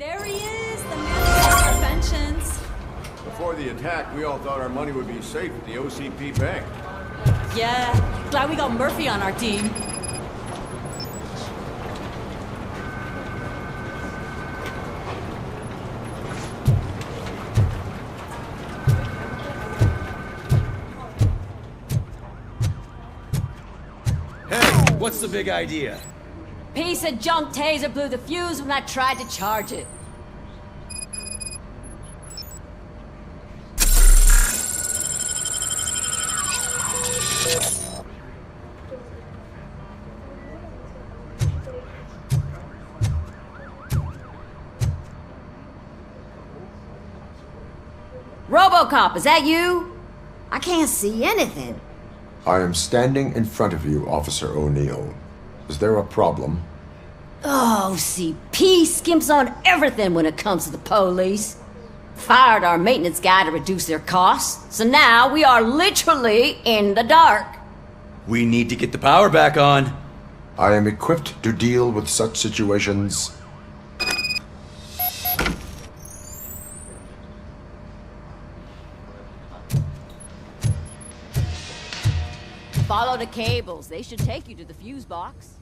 There he is, the man of interventions. Before the attack, we all thought our money would be safe at the OCP bank. Yeah, glad we got Murphy on our team. Hey, what's the big idea? Piece of junk taser blew the fuse when I tried to charge it. RoboCop, is that you? I can't see anything. I am standing in front of you, Officer O'Neill. Is there a problem? Oh, CP skimps on everything when it comes to the police. Fired our maintenance guy to reduce their costs, so now we are literally in the dark. We need to get the power back on. I am equipped to deal with such situations. Follow the cables. They should take you to the fuse box.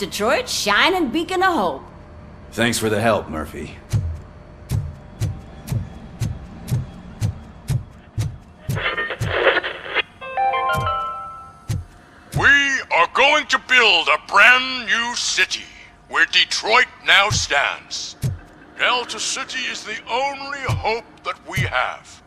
Detroit's shining beacon of hope. Thanks for the help, Murphy. We are going to build a brand new city where Detroit now stands. Delta City is the only hope that we have.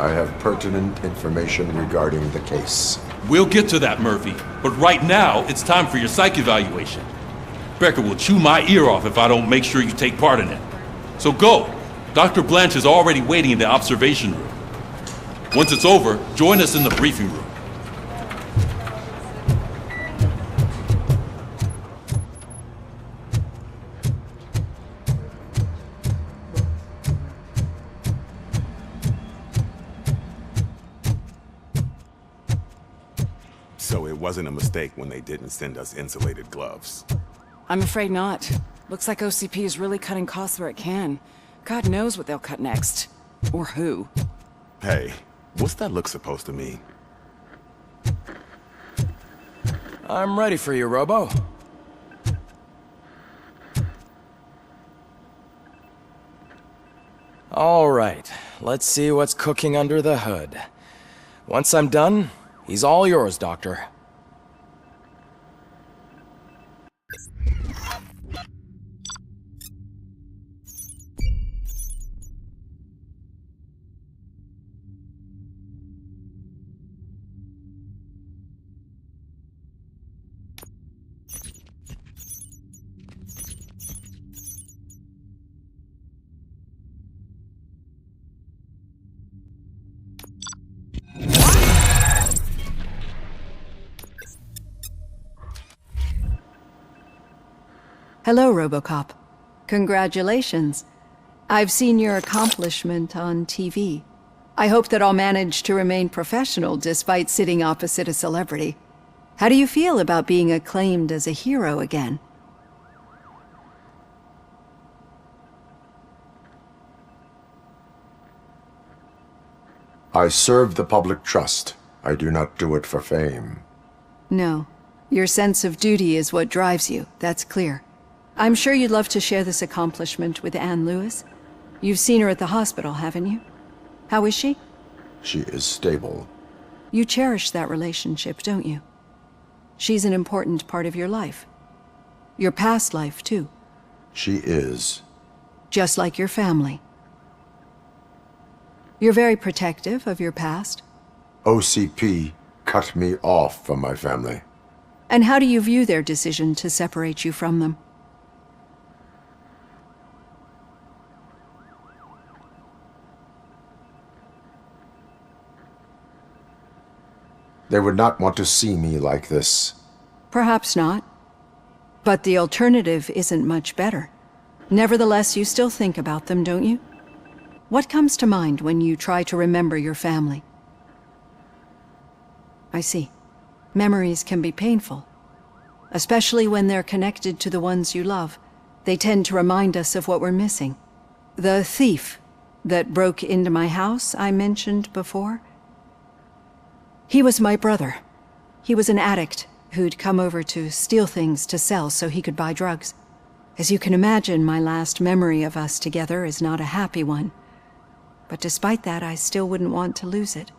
I have pertinent information regarding the case. We'll get to that, Murphy. But right now, it's time for your psych evaluation. Becker will chew my ear off if I don't make sure you take part in it. So go. Dr. Blanche is already waiting in the observation room. Once it's over, join us in the briefing room. So it wasn't a mistake when they didn't send us insulated gloves. I'm afraid not. Looks like OCP is really cutting costs where it can. God knows what they'll cut next. Or who. Hey, what's that look supposed to mean? I'm ready for you, Robo. All right, let's see what's cooking under the hood. Once I'm done, he's all yours, Doctor. Hello, RoboCop. Congratulations. I've seen your accomplishment on TV. I hope that I'll manage to remain professional despite sitting opposite a celebrity. How do you feel about being acclaimed as a hero again? I serve the public trust. I do not do it for fame. No. Your sense of duty is what drives you, that's clear. I'm sure you'd love to share this accomplishment with Anne Lewis. You've seen her at the hospital, haven't you? How is she? She is stable. You cherish that relationship, don't you? She's an important part of your life. Your past life, too. She is. Just like your family. You're very protective of your past. OCP cut me off from my family. And how do you view their decision to separate you from them? They would not want to see me like this. Perhaps not. But the alternative isn't much better. Nevertheless, you still think about them, don't you? What comes to mind when you try to remember your family? I see. Memories can be painful. Especially when they're connected to the ones you love. They tend to remind us of what we're missing. The thief that broke into my house I mentioned before? He was my brother. He was an addict who'd come over to steal things to sell so he could buy drugs. As you can imagine, my last memory of us together is not a happy one. But despite that, I still wouldn't want to lose it.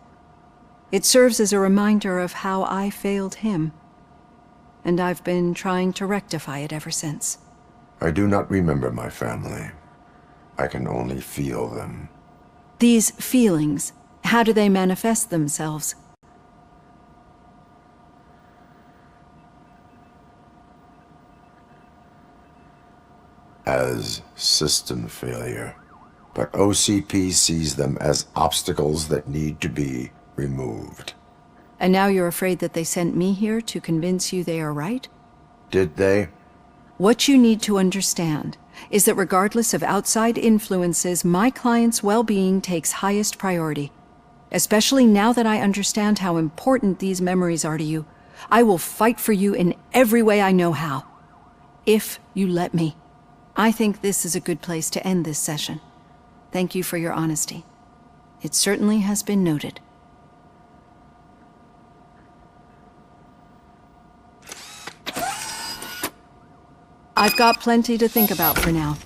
It serves as a reminder of how I failed him. And I've been trying to rectify it ever since. I do not remember my family. I can only feel them. These feelings, how do they manifest themselves? As system failure. But OCP sees them as obstacles that need to be removed. And now you're afraid that they sent me here to convince you they are right? Did they? What you need to understand is that regardless of outside influences, my client's well-being takes highest priority. Especially now that I understand how important these memories are to you. I will fight for you in every way I know how. If you let me. I think this is a good place to end this session. Thank you for your honesty. It certainly has been noted. I've got plenty to think about for now.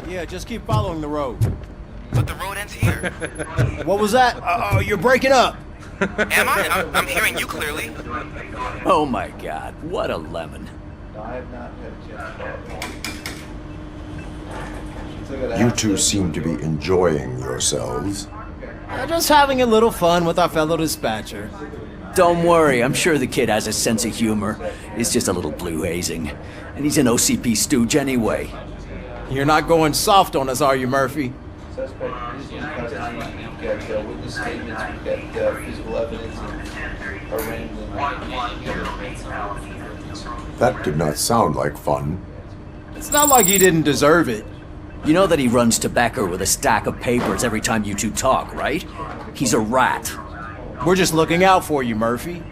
Yeah, just keep following the road. But the road ends here. What was that? Oh, you're breaking up. Am I? I'm hearing you clearly. Oh my god, what a lemon. You two seem to be enjoying yourselves. Just having a little fun with our fellow dispatcher. Don't worry, I'm sure the kid has a sense of humor. It's just a little blue hazing. And he's an OCP stooge anyway. You're not going soft on us, are you, Murphy? Suspect is in custody. We've got witness statements, we've got physical evidence, and arraignment. That did not sound like fun. It's not like he didn't deserve it. You know that he runs to Becker with a stack of papers every time you two talk, right? He's a rat. We're just looking out for you, Murphy.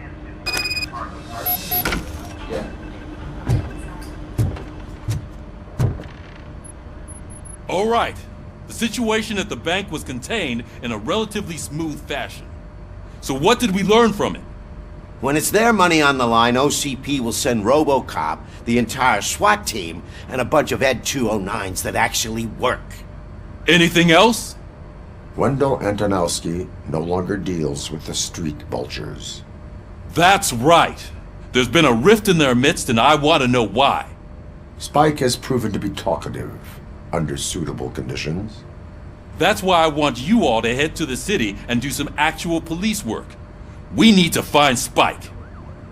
All right. The situation at the bank was contained in a relatively smooth fashion. So what did we learn from it? When it's their money on the line, OCP will send RoboCop, the entire SWAT team, and a bunch of Ed 209s that actually work. Anything else? Wendell Antonowski no longer deals with the street vultures. That's right. There's been a rift in their midst, and I want to know why. Spike has proven to be talkative, under suitable conditions. That's why I want you all to head to the city and do some actual police work. We need to find Spike.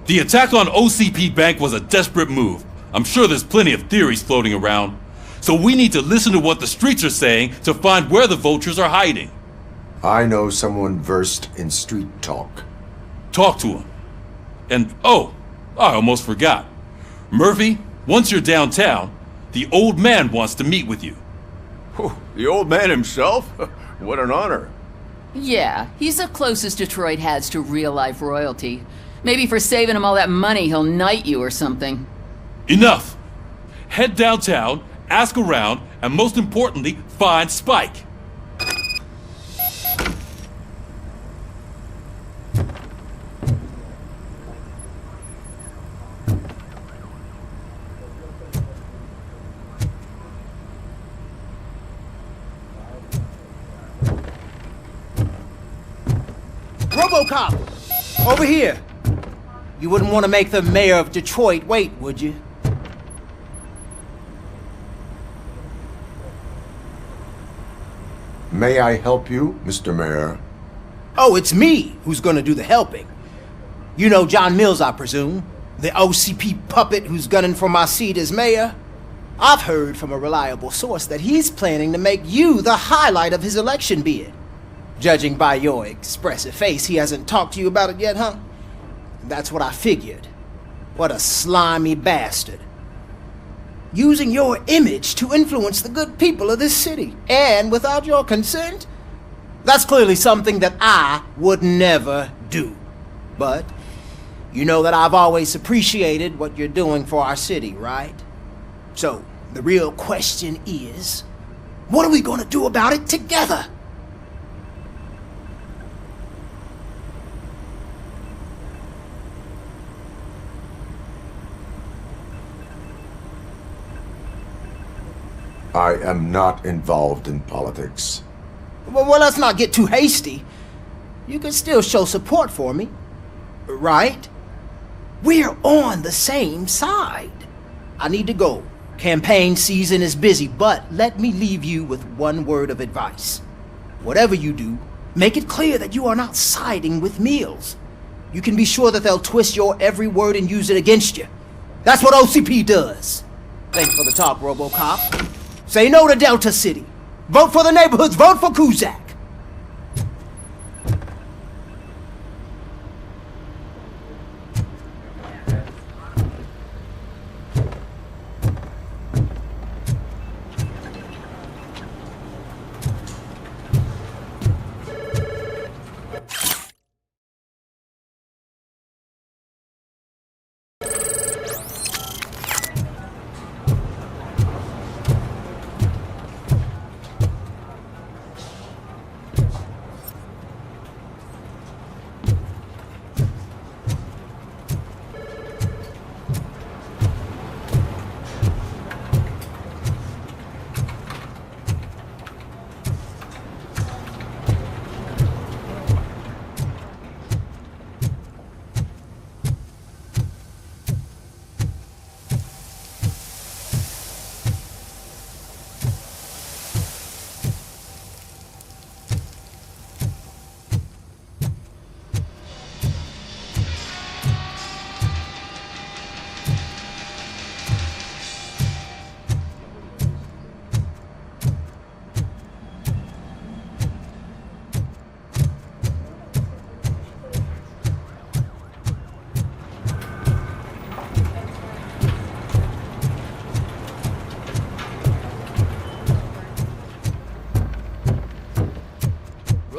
The attack on OCP Bank was a desperate move. I'm sure there's plenty of theories floating around. So we need to listen to what the streets are saying to find where the vultures are hiding. I know someone versed in street talk. Talk to him. And, oh, I almost forgot. Murphy, once you're downtown, the old man wants to meet with you. Oh, the old man himself? What an honor. Yeah, he's the closest Detroit has to real-life royalty. Maybe for saving him all that money, he'll knight you or something. Enough! Head downtown ask around, and most importantly, find Spike. RoboCop! Over here! You wouldn't want to make the mayor of Detroit wait, would you? May I help you, Mr. Mayor? Oh, it's me who's gonna do the helping. You know John Mills, I presume? The OCP puppet who's gunning for my seat as mayor? I've heard from a reliable source that he's planning to make you the highlight of his election bid. Judging by your expressive face, he hasn't talked to you about it yet, huh? That's what I figured. What a slimy bastard. Using your image to influence the good people of this city, and without your consent? That's clearly something that I would never do. But you know that I've always appreciated what you're doing for our city, right? So, the real question is, what are we gonna do about it together? I am not involved in politics. Well, let's not get too hasty. You can still show support for me, right? We're on the same side. I need to go. Campaign season is busy, but let me leave you with one word of advice. Whatever you do, make it clear that you are not siding with Mills. You can be sure that they'll twist your every word and use it against you. That's what OCP does. Thanks for the talk, RoboCop. Say no to Delta City. Vote for the neighborhoods. Vote for Kuzak.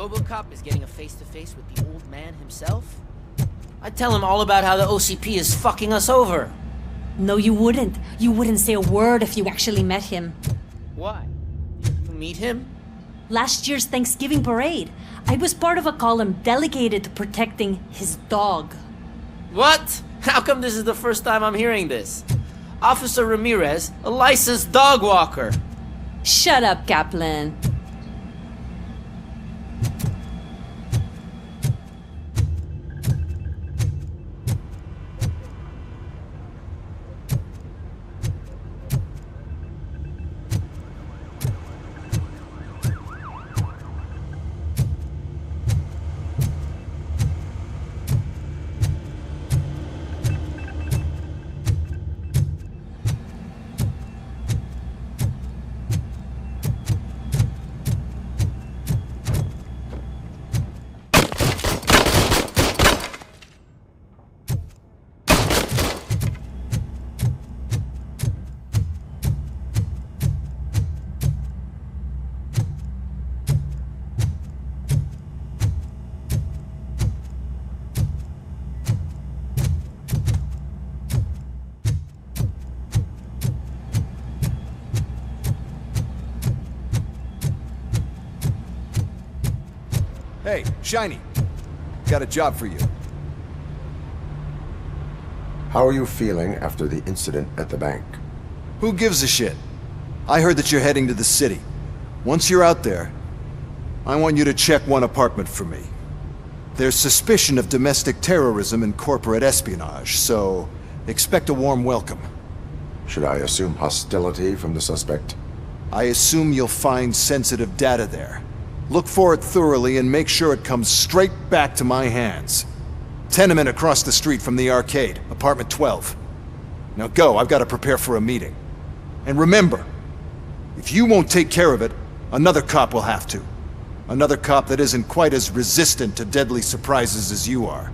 RoboCop is getting a face-to-face with the old man himself? I'd tell him all about how the OCP is fucking us over. No, you wouldn't. You wouldn't say a word if you actually met him. Why? Did you meet him? Last year's Thanksgiving parade. I was part of a column delegated to protecting his dog. What? How come this is the first time I'm hearing this? Officer Ramirez, a licensed dog walker. Shut up, Kaplan. Hey, Shiny. Got a job for you. How are you feeling after the incident at the bank? Who gives a shit? I heard that you're heading to the city. Once you're out there, I want you to check one apartment for me. There's suspicion of domestic terrorism and corporate espionage, so expect a warm welcome. Should I assume hostility from the suspect? I assume you'll find sensitive data there. Look for it thoroughly and make sure it comes straight back to my hands. Tenement across the street from the arcade, apartment 12. Now go, I've got to prepare for a meeting. And remember, if you won't take care of it, another cop will have to. Another cop that isn't quite as resistant to deadly surprises as you are.